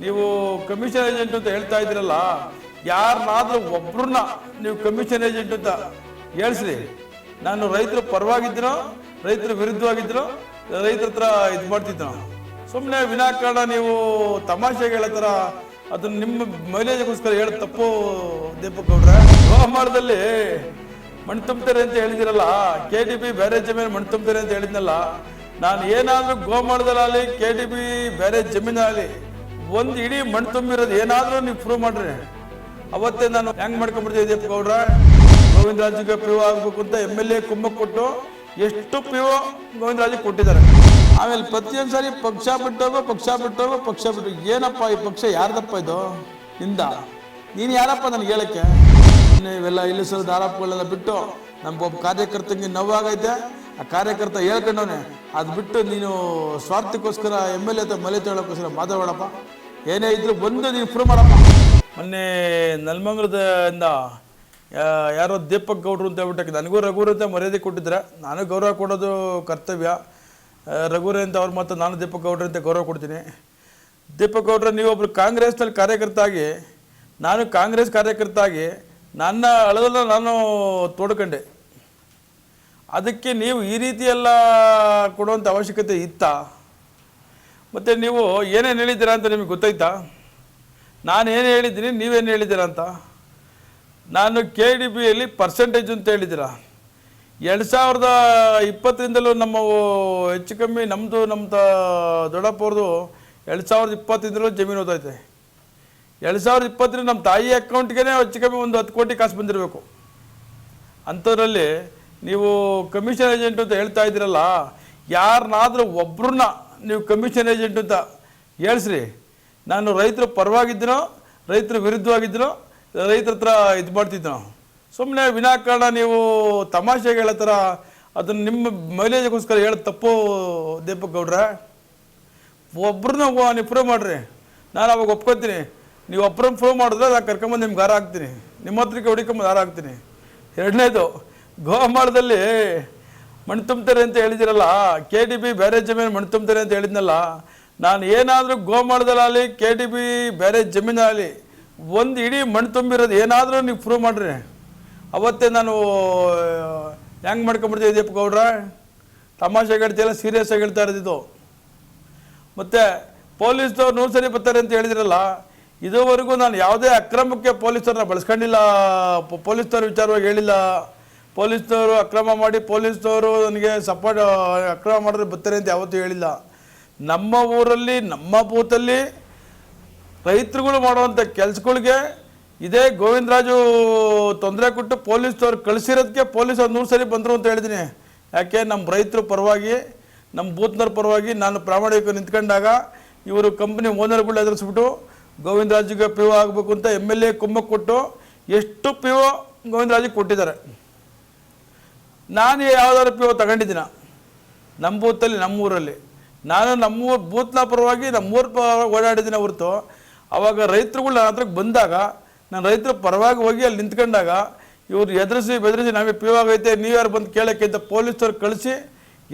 ನೀವು commission agent ಅಂತ ಹೇಳ್ತಾ ಇದ್ದೀರಲ್ಲ, ಯಾರನ್ನಾದ್ರೂ ಒಬ್ರನ್ನ ನೀವು ಕಮಿಷನ್ ಏಜೆಂಟ್ ಅಂತ ಹೇಳ್ಸ್ರಿ. ನಾನು ರೈತರ ಪರವಾಗಿದ್ದೀನೋ ರೈತರ ವಿರುದ್ಧವಾಗಿದ್ದೀನೋ ರೈತರ ಹತ್ರ ಇದು ಮಾಡ್ತಿದ್ದೋ. ಸುಮ್ಮನೆ ವಿನಾಕಾರಣ ನೀವು ತಮಾಷೆಗೆ ಹೇಳೋ ಥರ ಅದನ್ನ ನಿಮ್ಮ ಮೈಲೇಜ್ಗೋಸ್ಕರ ಹೇಳೋದು ತಪ್ಪು ದೀಪಕ್ ಗೌಡ್ರೆ. ಗೋಮಾಳದಲ್ಲಿ ಮಣ್ಣು ತುಂಬ್ತಾರೆ ಅಂತ ಹೇಳಿದಿರಲ್ಲ, KDB ಬ್ಯಾರೇಜ್ ಜಮೀನು ಮಣ್ಣು ತುಂಬ್ತಾರೆ ಅಂತ ಹೇಳಿದ್ನಲ್ಲ, ನಾನು ಏನಾದರೂ ಗೋಮಾಳದಲ್ಲಿ KDB ಬ್ಯಾರೇಜ್ ಜಮೀನಲ್ಲಿ ಒಂದು ಇಡೀ ಮಣ್ಣು ತುಂಬಿರೋದು ಏನಾದರೂ ನೀವು ಪ್ರೂವ್ ಮಾಡ್ರಿ, ಅವತ್ತೇ ನಾನು ಹೆಂಗ್ ಮಾಡ್ಕೊಂಡ್ಬಿಡ್ತೀವಿ ದೀಪಕ್ ಗೌಡ್ರ. ಗೋವಿಂದರಾಜ್ಗೆ PO ಆಗ್ಬೇಕು ಅಂತ MLA ಕುಮ್ಮಕ್ ಕೊಟ್ಟು ಎಷ್ಟು PO ಗೋವಿಂದರಾಜ್ ಕೊಟ್ಟಿದ್ದಾರೆ. ಆಮೇಲೆ ಪ್ರತಿಯೊಂದು ಸಾರಿ ಪಕ್ಷ ಬಿಟ್ಟೋಗೋ. ಏನಪ್ಪ ಈ ಪಕ್ಷ ಯಾರ್ದಪ್ಪ ಇದು ಇಂದ? ನೀನು ಯಾರಪ್ಪ ನನಗೆ ಹೇಳಕ್ಕೆ? ಇವೆಲ್ಲ ಇಲ್ಲಿಸೋದು ಆರೋಪಗಳೆಲ್ಲ ಬಿಟ್ಟು ನಮ್ಗೊಬ್ಬ ಕಾರ್ಯಕರ್ತಂಗೆ ನೋವಾಗೈತೆ, ಆ ಕಾರ್ಯಕರ್ತ ಹೇಳ್ಕೊಂಡವನೆ, ಅದು ಬಿಟ್ಟು ನೀನು ಸ್ವಾರ್ಥಕ್ಕೋಸ್ಕರ MLA ಅಥವಾ ಮಲೆ ತೊಗೊಳಕ್ಕೋಸ್ಕರ ಮಾತಾಡೋಣಪ್ಪ. ಏನೇ ಇದ್ರು ಬಂದು ನೀವು ಪ್ರೂವ್ ಮಾಡಪ್ಪ. ಮೊನ್ನೆ ನೆಲಮಂಗಲದಿಂದ ಯಾರೋ ದೀಪಕ್ ಗೌಡ್ರು ಅಂತ ಹೇಳ್ಬಿಟ್ಟಕ್ಕೆ ನನಗೂ ರಘುರು ಅಂತ ಮರ್ಯಾದೆ ಕೊಟ್ಟಿದ್ರೆ, ನಾನು ಗೌರವ ಕೊಡೋದು ಕರ್ತವ್ಯ. ರಘುರೇ ಅಂತ ಅವ್ರ ಮಾತು, ನಾನು ದೀಪಕ್ ಗೌಡ್ರೆ ಅಂತ ಗೌರವ ಕೊಡ್ತೀನಿ. ದೀಪಕ್ ಗೌಡ್ರೆ, ನೀವೊಬ್ರು ಕಾಂಗ್ರೆಸ್ನಲ್ಲಿ ಕಾರ್ಯಕರ್ತ ಆಗಿ, ನಾನು ಕಾಂಗ್ರೆಸ್ ಕಾರ್ಯಕರ್ತ ಆಗಿ ನನ್ನ ಅಳದಲ್ಲ ನಾನು ತೋಡ್ಕೊಂಡೆ. ಅದಕ್ಕೆ ನೀವು ಈ ರೀತಿ ಎಲ್ಲ ಕೊಡುವಂಥ ಅವಶ್ಯಕತೆ ಇತ್ತಾ? ಮತ್ತು ನೀವು ಏನೇನು ಹೇಳಿದ್ದೀರಾ ಅಂತ ನಿಮಗೆ ಗೊತ್ತಾಯ್ತಾ? ನಾನು ಏನು ಹೇಳಿದ್ದೀನಿ, ನೀವೇನು ಹೇಳಿದ್ದೀರಾ ಅಂತ? ನಾನು KDBಯಲ್ಲಿ ಪರ್ಸೆಂಟೇಜ್ ಅಂತ ಹೇಳಿದ್ದೀರಾ. 2020ರಿಂದಲೂ ನಮ್ಮ ಹೆಚ್ಚು ಕಮ್ಮಿ ನಮ್ಮ ದೊಡ್ಡಪ್ಪವ್ರದ್ದು 2020ರಿಂದಲೂ ಜಮೀನು ಓದೈತೆ. 2020 ನಮ್ಮ ತಾಯಿ ಅಕೌಂಟ್ಗೆ ಹೆಚ್ಚು ಕಮ್ಮಿ ಒಂದು 10 ಕೋಟಿ ಕಾಸು ಬಂದಿರಬೇಕು. ಅಂಥದ್ರಲ್ಲಿ ನೀವು ಕಮಿಷನ್ ಏಜೆಂಟ್ ಅಂತ ಹೇಳ್ತಾ ಇದ್ದೀರಲ್ಲ, ಯಾರನ್ನಾದ್ರೂ ಒಬ್ರನ್ನ ನೀವು ಕಮಿಷನ್ ಏಜೆಂಟ್ ಅಂತ ಹೇಳ್ಸ್ರಿ. ನಾನು ರೈತರ ಪರವಾಗಿದ್ದೀನೋ ರೈತರ ವಿರುದ್ಧವಾಗಿದ್ದೀನೋ ರೈತರ ಹತ್ರ ಇದು ಮಾಡ್ತಿದ್ದೋ. ಸುಮ್ಮನೆ ವಿನಾಕಾರಣ ನೀವು ತಮಾಷೆಗೆ ಹೇಳೋ ಥರ ಅದನ್ನು ನಿಮ್ಮ ಮೈಲೇಜ್ಗೋಸ್ಕರ ಹೇಳೋದು ತಪ್ಪು ದೀಪಕ್ ಗೌಡ್ರೆ. ಒಬ್ರನ್ನ ನೀವು ಪ್ರೂವ್ ಮಾಡಿರಿ, ನಾನು ಅವಾಗ ಒಪ್ಕೊತೀನಿ. ನೀವು ಒಬ್ಬರನ್ನ ಪ್ರೂವ್ ಮಾಡಿದ್ರೆ ನಾನು ಕರ್ಕೊಂಬಂದು ನಿಮ್ಗೆ ಹಾರ ಹಾಕ್ತೀನಿ, ನಿಮ್ಮ ಹತ್ರಕ್ಕೆ ಹುಡುಕೊಂಬಂದು ಹಾರ ಹಾಕ್ತೀನಿ. ಎರಡನೇದು, ಗೋಮಾಳದಲ್ಲಿ ಮಣ್ಣು ತುಂಬ್ತಾರೆ ಅಂತ ಹೇಳಿದಿರಲ್ಲ, KDB ಬ್ಯಾರೇಜ್ ಜಮೀನು ಮಣ್ಣು ತುಂಬ್ತಾರೆ ಅಂತ ಹೇಳಿದ್ನಲ್ಲ, ನಾನು ಏನಾದರೂ ಗೋಮಾಳದಲ್ಲಿ KDB ಬ್ಯಾರೇಜ್ ಜಮೀನಲ್ಲಿ ಒಂದು ಇಡೀ ಮಣ್ಣು ತುಂಬಿರೋದು ಏನಾದರೂ ನೀವು ಪ್ರೂವ್ ಮಾಡಿರಿ, ಅವತ್ತೇ ನಾನು ಹೆಂಗೆ ಮಾಡ್ಕೊಂಡ್ಬಿಡ್ತೀವಿ ದೀಪಕ್ ಗೌಡ್ರ. ತಮಾಷೆಗೆ ಹೇಳ್ತೀಯಲ್ಲ, ಸೀರಿಯಸ್ ಆಗಿ ಹೇಳ್ತಾ ಇರೋದಿದ್ದು. ಮತ್ತು ಪೊಲೀಸ್ದವ್ರು 100 ಸರಿ ಬರ್ತಾರೆ ಅಂತ ಹೇಳಿದಿರಲ್ಲ, ಇದುವರೆಗೂ ನಾನು ಯಾವುದೇ ಅಕ್ರಮಕ್ಕೆ ಪೊಲೀಸರನ್ನ ಬಳಸ್ಕೊಂಡಿಲ್ಲ, ಪೊಲೀಸ್ನವ್ರ ವಿಚಾರವಾಗಿ ಹೇಳಿಲ್ಲ. ಪೊಲೀಸ್ನವರು ಅಕ್ರಮ ಮಾಡಿ ಪೊಲೀಸ್ನವರು ನನಗೆ ಸಪೋರ್ಟ್ ಅಕ್ರಮ ಮಾಡಿದ್ರೆ ಬರ್ತಾರೆ ಅಂತ ಯಾವತ್ತೂ ಹೇಳಿಲ್ಲ. ನಮ್ಮ ಊರಲ್ಲಿ ನಮ್ಮ ಬೂತಲ್ಲಿ ರೈತರುಗಳು ಮಾಡುವಂಥ ಕೆಲಸಗಳಿಗೆ ಇದೇ ಗೋವಿಂದರಾಜು ತೊಂದರೆ ಕೊಟ್ಟು ಪೊಲೀಸ್ನವ್ರು ಕಳಿಸಿರೋದಕ್ಕೆ ಪೊಲೀಸವ್ರು 100 ಸರಿ ಬಂದರು ಅಂತ ಹೇಳಿದ್ದೀನಿ. ಯಾಕೆ? ನಮ್ಮ ರೈತರ ಪರವಾಗಿ, ನಮ್ಮ ಬೂತ್ನವ್ರ ಪರವಾಗಿ ನಾನು ಪ್ರಾಮಾಣಿಕ ನಿಂತ್ಕೊಂಡಾಗ ಇವರು ಕಂಪ್ನಿ ಓನರ್ಗಳು ಎದುರಿಸ್ಬಿಟ್ಟು ಗೋವಿಂದರಾಜಿಗೆ PO ಆಗಬೇಕು ಅಂತ MLA ಕುಮ್ಮಕ್ಕೆ ಕೊಟ್ಟು ಎಷ್ಟು PO ಗೋವಿಂದರಾಜಿಗೆ ಕೊಟ್ಟಿದ್ದಾರೆ. ನಾನು ಯಾವುದಾದ್ರು PO ತಗೊಂಡಿದ್ದೀನ ನಮ್ಮ ಬೂತಲ್ಲಿ, ನಮ್ಮೂರಲ್ಲಿ? ನಾನು ನಮ್ಮೂರು ಬೂತ್ನ ಪರವಾಗಿ ನಮ್ಮೂರ ಪರವಾಗಿ ಓಡಾಡಿದ್ದೀನಿ ಹೊರತು, ಆವಾಗ ರೈತರುಗಳು ನನ್ನ ಹತ್ರಕ್ಕೆ ಬಂದಾಗ ನಾನು ರೈತರ ಪರವಾಗಿ ಹೋಗಿ ಅಲ್ಲಿ ನಿಂತ್ಕೊಂಡಾಗ ಇವ್ರು ಎದುರಿಸಿ ಬೆದರಿಸಿ ನಾವೇ PO ಆಗೈತೆ ನೀವ್ಯಾರು ಬಂದು ಕೇಳೋಕ್ಕೆ ಅಂತ ಪೊಲೀಸವ್ರು ಕಳಿಸಿ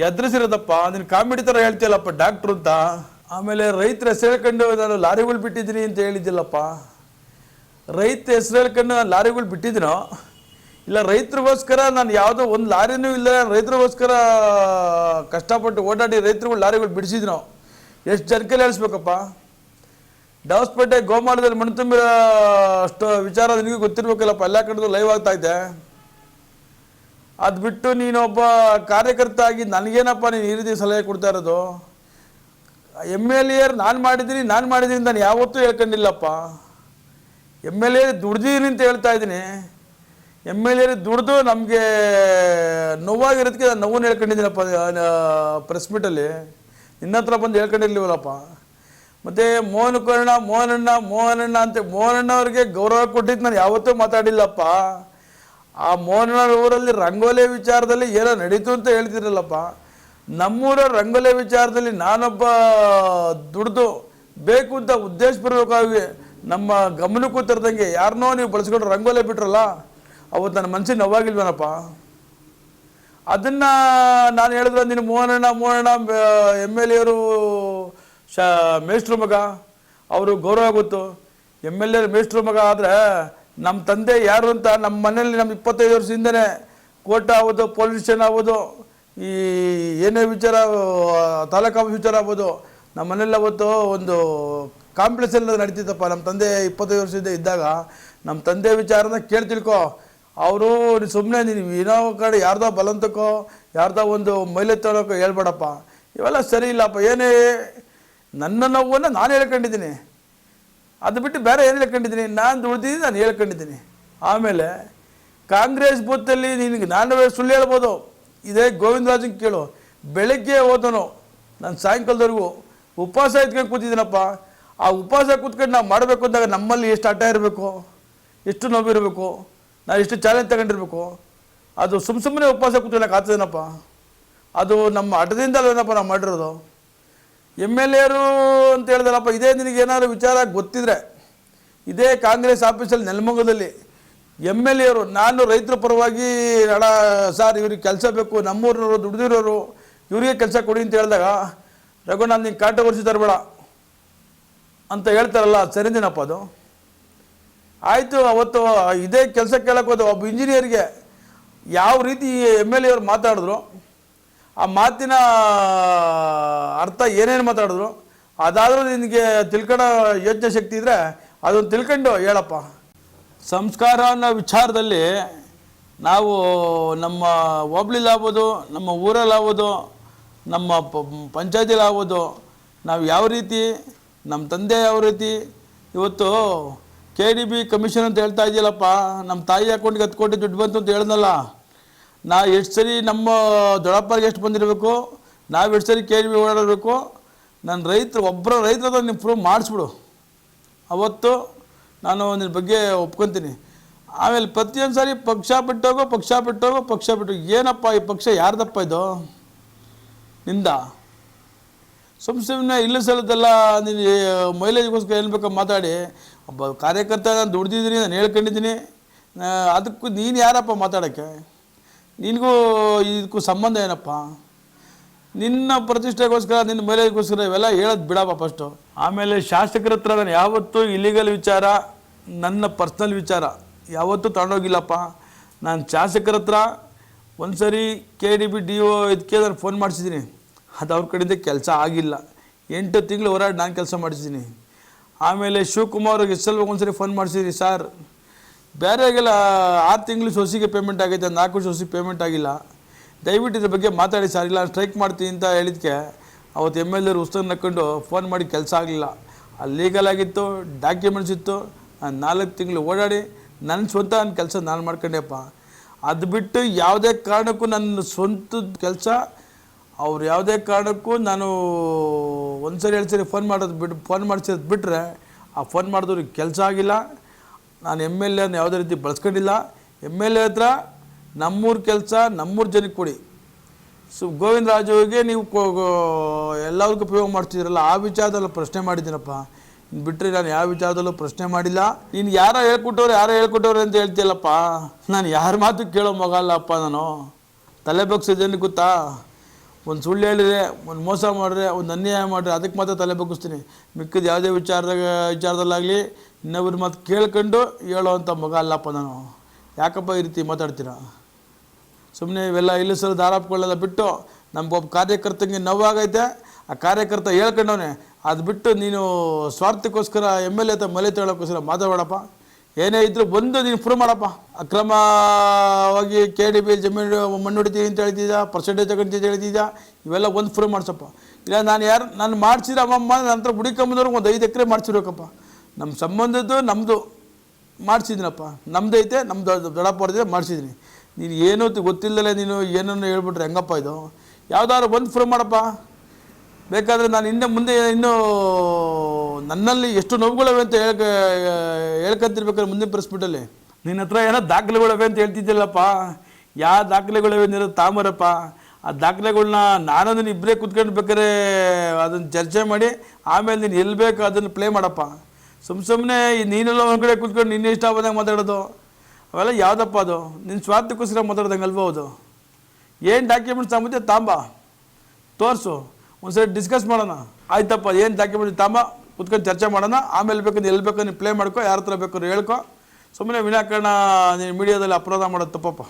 ಎದುರಿಸಿರೋದಪ್ಪ. ನೀನು ಕಾಮಿಡಿ ಥರ ಹೇಳ್ತೀಯಲ್ಲಪ್ಪ ಡಾಕ್ಟ್ರು ಅಂತ. ಆಮೇಲೆ ರೈತರ ಹೆಸರು ಹೇಳ್ಕೊಂಡು ನಾನು ಲಾರಿಗಳು ಬಿಟ್ಟಿದ್ದೀನಿ ಅಂತ ಹೇಳಿದ್ದಿಲ್ಲಪ್ಪ. ರೈತ ಹೆಸರು ಹೇಳ್ಕೊಂಡು ನಾನು ಲಾರಿಗಳು ಬಿಟ್ಟಿದ್ದೀನೋ ಇಲ್ಲ ರೈತರಿಗೋಸ್ಕರ ನಾನು ಯಾವುದೋ ಒಂದು ಲಾರಿನೂ ಇಲ್ಲ, ರೈತರಿಗೋಸ್ಕರ ಕಷ್ಟಪಟ್ಟು ಓಡಾಡಿ ರೈತರುಗಳು ಲಾರಿಗಳು ಬಿಡಿಸಿದ್ನೋ? ಎಷ್ಟು ಜನಕ್ಕೆ ಹೇಳಿಸ್ಬೇಕಪ್ಪ? ಡಾಸ್ಪೇಟೆ ಗೋಮಾಳದಲ್ಲಿ ಮಣ್ಣು ತುಂಬಿರೋ ಅಷ್ಟು ವಿಚಾರ ನಿನಗೂ ಗೊತ್ತಿರ್ಬೇಕಲ್ಲಪ್ಪ, ಎಲ್ಲ ಕಡೆದು ಲೈವ್ ಆಗ್ತಾ ಇದೆ. ಅದು ಬಿಟ್ಟು ನೀನೊಬ್ಬ ಕಾರ್ಯಕರ್ತ ಆಗಿ ನನಗೇನಪ್ಪ ನೀನು ಈ ರೀತಿ ಸಲಹೆ ಕೊಡ್ತಾ ಇರೋದು? MLA ನಾನು ಮಾಡಿದ್ದೀನಿ ನಾನು ಯಾವತ್ತೂ ಹೇಳ್ಕೊಂಡಿಲ್ಲಪ್ಪ. MLA ದುಡ್ದಿದ್ದೀನಿ ಅಂತ ಹೇಳ್ತಾ ಇದ್ದೀನಿ. MLA ದುಡ್ದು ನಮಗೆ ನೋವಾಗಿರೋದಕ್ಕೆ ನಾನು ನೋವನ್ನು ಹೇಳ್ಕೊಂಡಿದ್ದೀನಪ್ಪ ಪ್ರೆಸ್ ಮೀಟಲ್ಲಿ. ನಿನ್ನ ಹತ್ರ ಬಂದು ಹೇಳ್ಕೊಂಡಿರ್ಲಿವಲ್ಲಪ್ಪ. ಮತ್ತು ಮೋಹನಣ್ಣ ಅಂತ ಮೋಹನಣ್ಣ ಅವ್ರಿಗೆ ಗೌರವ ಕೊಟ್ಟಿದ್ದು ನಾನು ಯಾವತ್ತೂ ಮಾತಾಡಿಲ್ಲಪ್ಪ. ಆ ಮೋಹನಣ್ಣ ಊರಲ್ಲಿ ರಂಗೋಲಿ ವಿಚಾರದಲ್ಲಿ ಏನೋ ನಡೀತು ಅಂತ ಹೇಳ್ತಿರಲ್ಲಪ್ಪ. ನಮ್ಮೂರ ರಂಗೋಲಿ ವಿಚಾರದಲ್ಲಿ ನಾನೊಬ್ಬ ದುಡ್ದು ಬೇಕು ಅಂತ ಉದ್ದೇಶಪೂರ್ವಕವಾಗಿ ನಮ್ಮ ಗಮನಕ್ಕೂ ತರದಂಗೆ ಯಾರನ್ನೋ ನೀವು ಬಳಸ್ಕೊಂಡು ರಂಗೋಲಿ ಬಿಟ್ರಲ್ಲ, ಅವತ್ತು ನನ್ನ ಮನಸ್ಸಿಗೆ ನೋವಾಗಿಲ್ವೇನಪ್ಪ? ಅದನ್ನು ನಾನು ಹೇಳಿದ್ರೆ ನೀನು ಮೋಹನಣ್ಣ MLA ಅವರು ಮೇಷ್ಟ್ರ ಮಗ, ಅವರು ಗೌರವ ಗೊತ್ತು. MLA ಮೇಷ್ಟ್ರ ಮಗ ಆದರೆ ನಮ್ಮ ತಂದೆ ಯಾರು ಅಂತ ನಮ್ಮ ಮನೇಲಿ ನಮ್ಮ 25 ವರ್ಷದಿಂದನೇ ಕೋರ್ಟ್ ಆಗ್ಬೋದು, ಪೊಲೀಸ್ ಸ್ಟೇಷನ್ ಆಗ್ಬೋದು, ಈ ಏನೇ ವಿಚಾರ ತಾಲೂಕು ವಿಚಾರ ಆಗ್ಬೋದು, ನಮ್ಮ ಮನೇಲಿ ಅವತ್ತು ಒಂದು ಕಾಂಪ್ಲೆಕ್ಸ್ ಎಲ್ಲ ನಡೀತಿತ್ತಪ್ಪ. ನಮ್ಮ ತಂದೆ 25 ವರ್ಷದಿಂದ ಇದ್ದಾಗ ನಮ್ಮ ತಂದೆ ವಿಚಾರನ ಕೇಳಿ ತಿಳ್ಕೊ. ಅವರು ಸುಮ್ಮನೆ ನೀನು ಏನೋ ಕಡೆ ಯಾರ್ದೋ ಬಲಂತಕ್ಕೋ ಯಾರ್ದೋ ಒಂದು ಮೈಲೆ ತೊಳೋಕೋ ಹೇಳ್ಬೇಡಪ್ಪ, ಇವೆಲ್ಲ ಸರಿ ಇಲ್ಲಪ್ಪ. ಏನೇ ನನ್ನ ನೋವನ್ನು ನಾನು ಹೇಳ್ಕೊಂಡಿದ್ದೀನಿ, ಅದು ಬಿಟ್ಟು ಬೇರೆ ಏನು ಹೇಳ್ಕೊಂಡಿದ್ದೀನಿ? ನಾನು ದುಡ್ದಿದ್ದೀನಿ, ನಾನು ಹೇಳ್ಕೊಂಡಿದ್ದೀನಿ. ಆಮೇಲೆ ಕಾಂಗ್ರೆಸ್ ಬೂತಲ್ಲಿ ನಿನಗೆ ನಾನು ಸುಳ್ಳು ಹೇಳ್ಬೋದು. ಇದೇ ಗೋವಿಂದರಾಜಂಗೆ ಕೇಳು, ಬೆಳಗ್ಗೆ ಹೋದನು ನಾನು ಸಾಯಂಕಾಲದವರೆಗೂ ಉಪವಾಸ ಇಟ್ಕೊಂಡು ಕೂತಿದ್ದೀನಪ್ಪ. ಆ ಉಪವಾಸ ಕೂತ್ಕೊಂಡು ನಾವು ಮಾಡಬೇಕು ಅಂದಾಗ ನಮ್ಮಲ್ಲಿ ಎಷ್ಟು ಹಠ ಇರಬೇಕು, ಎಷ್ಟು ನೋವಿರಬೇಕು, ನಾವು ಎಷ್ಟು ಚಾಲೆಂಜ್ ತಗೊಂಡಿರ್ಬೇಕು. ಅದು ಸುಮ್ಮನೆ ಉಪವಾಸ ಕೂತ್ಕೊಳ್ಳೋಕೆ ಆಗ್ತದೇನಪ್ಪ? ಅದು ನಮ್ಮ ಹಠದಿಂದ ಅಲ್ವೇನಪ್ಪ ನಾವು ಮಾಡಿರೋದು. MLAರು ಅಂತ ಹೇಳಿದ್ರಪ್ಪ, ಇದೇ ನಿನಗೇನಾದ್ರು ವಿಚಾರ ಗೊತ್ತಿದ್ರೆ ಇದೇ ಕಾಂಗ್ರೆಸ್ ಆಫೀಸಲ್ಲಿ ನೆಲಮಂಗಲದಲ್ಲಿ MLAರು ನಾನು ರೈತರ ಪರವಾಗಿ ಸರ್ ಇವ್ರಿಗೆ ಕೆಲಸ ಬೇಕು, ನಮ್ಮೂರಿನವರು ದುಡ್ದಿರೋರು ಇವರಿಗೆ ಕೆಲಸ ಕೊಡಿ ಅಂತ ಹೇಳಿದಾಗ ರಘುನಾಥ್ ನಿಂಗೆ ಕಾಂಟ್ರವರ್ಸಿ ತರಬೇಡ ಅಂತ ಹೇಳ್ತಾರಲ್ಲ, ಸರಿದೇನಪ್ಪ ಅದು? ಆಯಿತು. ಅವತ್ತು ಇದೇ ಕೆಲಸ ಕೇಳಕ್ಕೆ ಹೋದ ಒಬ್ಬ ಇಂಜಿನಿಯರ್ಗೆ ಯಾವ ರೀತಿ MLAರು ಮಾತಾಡಿದ್ರು, ಆ ಮಾತಿನ ಅರ್ಥ ಏನೇನು ಮಾತಾಡಿದ್ರು, ಅದಾದರೂ ನಿನಗೆ ತಿಳ್ಕೊಳ್ಳೋ ಯೋಚನೆ ಶಕ್ತಿ ಇದ್ದರೆ ಅದನ್ನು ತಿಳ್ಕೊಂಡು ಹೇಳಪ್ಪ. ಸಂಸ್ಕಾರ ಅನ್ನೋ ವಿಚಾರದಲ್ಲಿ ನಾವು ನಮ್ಮ ಹೋಬ್ಳಿಲಾಗ್ಬೋದು, ನಮ್ಮ ಊರಲ್ಲಾಗ್ಬೋದು, ನಮ್ಮ ಪಂಚಾಯತಿಲಾಗ್ಬೋದು, ನಾವು ಯಾವ ರೀತಿ, ನಮ್ಮ ತಂದೆ ಯಾವ ರೀತಿ ಇವತ್ತು KDB ಕಮಿಷನ್ ಅಂತ ಹೇಳ್ತಾ ಇದೆಯಲ್ಲಪ್ಪ, ನಮ್ಮ ತಾಯಿ ಅಕೌಂಟ್ಗೆ 10 ಕೋಟಿ ದುಡ್ಡು ಬಂತು ಅಂತ ಹೇಳ್ದಲ್ಲ. ನಾ ಎಷ್ಟು ಸರಿ ನಮ್ಮ ದೊಡ್ಡಪ್ಪರಿಗೆ ಎಷ್ಟು ಬಂದಿರಬೇಕು, ನಾವು ಎಷ್ಟು ಸರಿ KDB ಓಡಾಡಬೇಕು. ನನ್ನ ರೈತರು ಒಬ್ಬರ ರೈತರ ನೀವು ಪ್ರೂವ್ ಮಾಡಿಸ್ಬಿಡು, ಅವತ್ತು ನಾನು ನಿನ್ನ ಬಗ್ಗೆ ಒಪ್ಕೊತೀನಿ. ಆಮೇಲೆ ಪ್ರತಿಯೊಂದು ಸಾರಿ ಪಕ್ಷ ಬಿಟ್ಟೋಗೋ. ಏನಪ್ಪ ಈ ಪಕ್ಷ ಯಾರ್ದಪ್ಪ ಇದು? ನಿಂದ ಸುಮ್ಮನೆ ಇಲ್ಲ ಸಲದೆಲ್ಲ ನೀನು ಮೈಲೇಜ್ಗೋಸ್ಕರ ಏನು ಬೇಕೋ ಮಾತಾಡಿ. ಒಬ್ಬ ಕಾರ್ಯಕರ್ತ ನಾನು ದುಡ್ದಿದ್ದೀನಿ, ನಾನು ಹೇಳ್ಕೊಂಡಿದ್ದೀನಿ, ಅದಕ್ಕೂ ನೀನು ಯಾರಪ್ಪ ಮಾತಾಡೋಕ್ಕೆ? ನಿನಗೂ ಇದಕ್ಕೂ ಸಂಬಂಧ ಏನಪ್ಪ? ನಿನ್ನ ಪ್ರತಿಷ್ಠೆಗೋಸ್ಕರ, ನಿನ್ನ ಮೈಲೇಜ್ಗೋಸ್ಕರ ಇವೆಲ್ಲ ಹೇಳೋದು ಬಿಡಪ್ಪ ಫಸ್ಟು. ಆಮೇಲೆ ಶಾಸಕರ ಹತ್ರ ನಾನು ಯಾವತ್ತೂ ಇಲಿಗಲ್ ವಿಚಾರ, ನನ್ನ ಪರ್ಸ್ನಲ್ ವಿಚಾರ ಯಾವತ್ತೂ ತಗೊಂಡೋಗಿಲ್ಲಪ್ಪ. ನಾನು ಶಾಸಕರ ಹತ್ರ ಒಂದು ಸರಿ KDB DO ಇದಕ್ಕೆ ನಾನು ಫೋನ್ ಮಾಡಿಸಿದ್ದೀನಿ, ಅದು ಅವ್ರ ಕಡೆಯಿಂದ ಕೆಲಸ ಆಗಿಲ್ಲ. 8 ತಿಂಗಳು ಹೋರಾಡಿ ನಾನು ಕೆಲಸ ಮಾಡಿಸಿದ್ದೀನಿ. ಆಮೇಲೆ ಶಿವಕುಮಾರ್ SL ಒಂದು ಸರಿ ಫೋನ್ ಮಾಡಿಸಿದ್ದೀನಿ, ಸರ್ ಬೇರೆಗೆಲ್ಲ 6 ತಿಂಗಳು ಸೊಸಿಗೆ ಪೇಮೆಂಟ್ ಆಗೈತೆ, 4 ಸೊಸಿಗೆ ಪೇಮೆಂಟ್ ಆಗಿಲ್ಲ, ದಯವಿಟ್ಟು ಇದ್ರ ಬಗ್ಗೆ ಮಾತಾಡಿ ಸರ್, ಇಲ್ಲ ಸ್ಟ್ರೈಕ್ ಮಾಡ್ತೀನಿ ಅಂತ ಹೇಳಿದ್ಕೆ ಅವತ್ತು MLA ಉತ್ಸವ ನಕ್ಕೊಂಡು ಫೋನ್ ಮಾಡಿ ಕೆಲಸ ಆಗಲಿಲ್ಲ. ಅಲ್ಲಿ ಲೀಗಲ್ ಆಗಿತ್ತು, ಡಾಕ್ಯುಮೆಂಟ್ಸ್ ಇತ್ತು. ನಾನು 4 ತಿಂಗಳು ಓಡಾಡಿ ನನ್ನ ಸ್ವಂತ ನನ್ನ ಕೆಲಸ ನಾನು ಮಾಡ್ಕೊಂಡೆಪ್ಪ. ಅದು ಬಿಟ್ಟು ಯಾವುದೇ ಕಾರಣಕ್ಕೂ ನನ್ನ ಸ್ವಂತದ ಕೆಲಸ ಅವ್ರು ಯಾವುದೇ ಕಾರಣಕ್ಕೂ ನಾನು ಒಂದು ಸರಿ 2 ಸರಿ ಫೋನ್ ಮಾಡಿಸೋದು ಬಿಟ್ಟರೆ ಆ ಫೋನ್ ಮಾಡಿದವ್ರಿಗೆ ಕೆಲಸ ಆಗಿಲ್ಲ. ನಾನು MLA ಯಾವುದೇ ರೀತಿ ಬಳಸ್ಕೊಂಡಿಲ್ಲ. MLA ಹತ್ರ ನಮ್ಮೂರ ಕೆಲಸ ನಮ್ಮೂರ ಜನಕ್ಕೆ ಕೊಡಿ. ಗೋವಿಂದರಾಜುವಿಗೆ ನೀವು ಎಲ್ಲರಿಗೂ ಉಪಯೋಗ ಮಾಡ್ತಿದ್ದೀರಲ್ಲ, ಆ ವಿಚಾರದಲ್ಲಿ ಪ್ರಶ್ನೆ ಮಾಡಿದ್ದೀನಪ್ಪ. ಇನ್ನು ಬಿಟ್ಟರೆ ನಾನು ಯಾವ ವಿಚಾರದಲ್ಲೂ ಪ್ರಶ್ನೆ ಮಾಡಿಲ್ಲ. ನೀನು ಯಾರೋ ಹೇಳ್ಕೊಟ್ಟವ್ರೆ ಅಂತ ಹೇಳ್ತೀಯಲ್ಲಪ್ಪ, ನಾನು ಯಾರ ಮಾತು ಕೇಳೋ ಮಗ ಅಲ್ಲಪ್ಪ. ನಾನು ತಲೆ ಬಗ್ಸೋದೇನು ಗೊತ್ತಾ? ಒಂದು ಸುಳ್ಳು ಹೇಳಿದ್ರೆ, ಒಂದು ಮೋಸ ಮಾಡಿದ್ರೆ, ಒಂದು ಅನ್ಯಾಯ ಮಾಡಿದ್ರೆ ಅದಕ್ಕೆ ಮಾತ್ರ ತಲೆ ಬಗ್ಗಿಸ್ತೀನಿ. ಮಿಕ್ಕಿದ ಯಾವುದೇ ವಿಚಾರದಲ್ಲಾಗಲಿ ಇನ್ನೊಬ್ರ ಮಾತು ಕೇಳ್ಕೊಂಡು ಹೇಳೋ ಅಂಥ ಮಗ ಅಲ್ಲಪ್ಪ ನಾನು. ಯಾಕಪ್ಪ ಈ ರೀತಿ ಮಾತಾಡ್ತೀರಾ? ಸುಮ್ಮನೆ ಇವೆಲ್ಲ ಇಲ್ಲಿಸಲು ಆರೋಪಗಳೆಲ್ಲ ಬಿಟ್ಟು ನಮಗೊಬ್ಬ ಕಾರ್ಯಕರ್ತಂಗೆ ನೋವಾಗೈತೆ, ಆ ಕಾರ್ಯಕರ್ತ ಹೇಳ್ಕೊಂಡವನೆ, ಅದು ಬಿಟ್ಟು ನೀನು ಸ್ವಾರ್ಥಕ್ಕೋಸ್ಕರ MLA ಹತ್ರ ಮಲೆ ತೊಗೊಳಕ್ಕೋಸ್ಕರ ಮಾತಾಡಬೇಡಪ್ಪ. ಏನೇ ಇದ್ದರೂ ಬಂದು ನೀನು ಪ್ರೂವ್ ಮಾಡಪ್ಪ. ಅಕ್ರಮವಾಗಿ KDB ಜಮೀನು ಮಣ್ಣು ಹೊಡಿತೀವಿ ಅಂತ ಹೇಳ್ತಿದ್ದ, ಪರ್ಸೆಂಟೇಜ್ ತಗೊಂಡು ಅಂತ ಹೇಳ್ತಿದ್ದ, ಇವೆಲ್ಲ ಒಂದು ಪ್ರೂವ್ ಮಾಡಿಸಪ್ಪ. ಇಲ್ಲ ನಾನು ಮಾಡಿಸಿದ್ರೆ ಅಮ್ಮಮ್ಮ ನನ್ನ ಹತ್ರ ಹುಡುಕಂಬಂದವ್ರಿಗೆ ಒಂದು 5 ಎಕರೆ ಮಾಡಿಸಿರ್ಬೇಕಪ್ಪ. ನಮ್ಮ ಸಂಬಂಧದ್ದು ನಮ್ಮದು ಮಾಡಿಸಿದ್ದೀನಪ್ಪ, ನಮ್ಮದೈತೆ, ನಮ್ಮ ದೊಡ್ಡಪ್ಪ ಹೊಡೆದಿದೆ ಮಾಡಿಸಿದ್ದೀನಿ. ನೀನು ಏನೂ ಗೊತ್ತಿಲ್ಲದಲೇ ನೀನು ಏನನ್ನು ಹೇಳ್ಬಿಟ್ರೆ ಹೆಂಗಪ್ಪ ಇದು? ಯಾವುದಾದ್ರು ಒಂದು ಪ್ರೂವ್ ಮಾಡಪ್ಪ. ಬೇಕಾದರೆ ನಾನು ಮುಂದೆ ಇನ್ನೂ ನನ್ನಲ್ಲಿ ಎಷ್ಟು ನೋವುಗಳಿವೆ ಅಂತ ಹೇಳ್ಕೊಂತಿರ್ಬೇಕಾದ್ರೆ ಮುಂದಿನ ಪ್ರೆಸ್ಬಿಟ್ಟಲ್ಲಿ ನಿನ್ನ ಹತ್ರ ಏನೋ ದಾಖಲೆಗಳಿವೆ ಅಂತ ಹೇಳ್ತಿದ್ದಿಲ್ಲಪ್ಪ. ಯಾವ ದಾಖಲೆಗಳಿವೆ ನೀನು ತಾಮರಪ್ಪ. ಆ ದಾಖಲೆಗಳ್ನ ನಾನು ಇಬ್ಬರೇ ಕೂತ್ಕೊಂಡು ಬೇಕಾದ್ರೆ ಅದನ್ನು ಚರ್ಚೆ ಮಾಡಿ ಆಮೇಲೆ ನೀನು ಎಲ್ಲಿ ಬೇಕು ಅದನ್ನು ಪ್ಲೇ ಮಾಡಪ್ಪ. ಸುಮ್ಮನೆ ನೀನೆಲ್ಲ ಒಂದು ಕಡೆ ಕೂತ್ಕೊಂಡು ನಿನ್ನ ಇಷ್ಟ ಆಗೋದಂಗೆ ಮಾತಾಡೋದು ಅವೆಲ್ಲ ಯಾವುದಪ್ಪ? ಅದು ನಿನ್ನ ಸ್ವಾರ್ಥಕ್ಕೋಸ್ಕರ ಮಾತಾಡ್ದಂಗೆ ಅಲ್ವ? ಹೌದು. ಏನು ಡಾಕ್ಯುಮೆಂಟ್ಸ್ ತಾಂಬ ತೋರಿಸು, ಒಂದು ಸರಿ ಡಿಸ್ಕಸ್ ಮಾಡೋಣ. ಆಯ್ತಪ್ಪ, ಏನು ಡಾಕ್ಯುಮೆಂಟ್ ತಾಂಬ ಕುತ್ಕೊಂಡು ಚರ್ಚೆ ಮಾಡೋಣ. ಆಮೇಲೆ ಬೇಕಾದ್ರೆ ಎಲ್ಲಿ ಬೇಕಾದ್ರೆ ನೀನು ಪ್ಲೇ ಮಾಡ್ಕೊ, ಯಾರ ಹತ್ರ ಬೇಕಾದ್ರೆ ಹೇಳ್ಕೊ. ಸುಮ್ಮನೆ ವಿನಾಕಾರಣ ನೀನು ಮೀಡಿಯಾದಲ್ಲಿ ಅಪರಾಧ ಮಾಡೋದು ತಪ್ಪಪ್ಪ.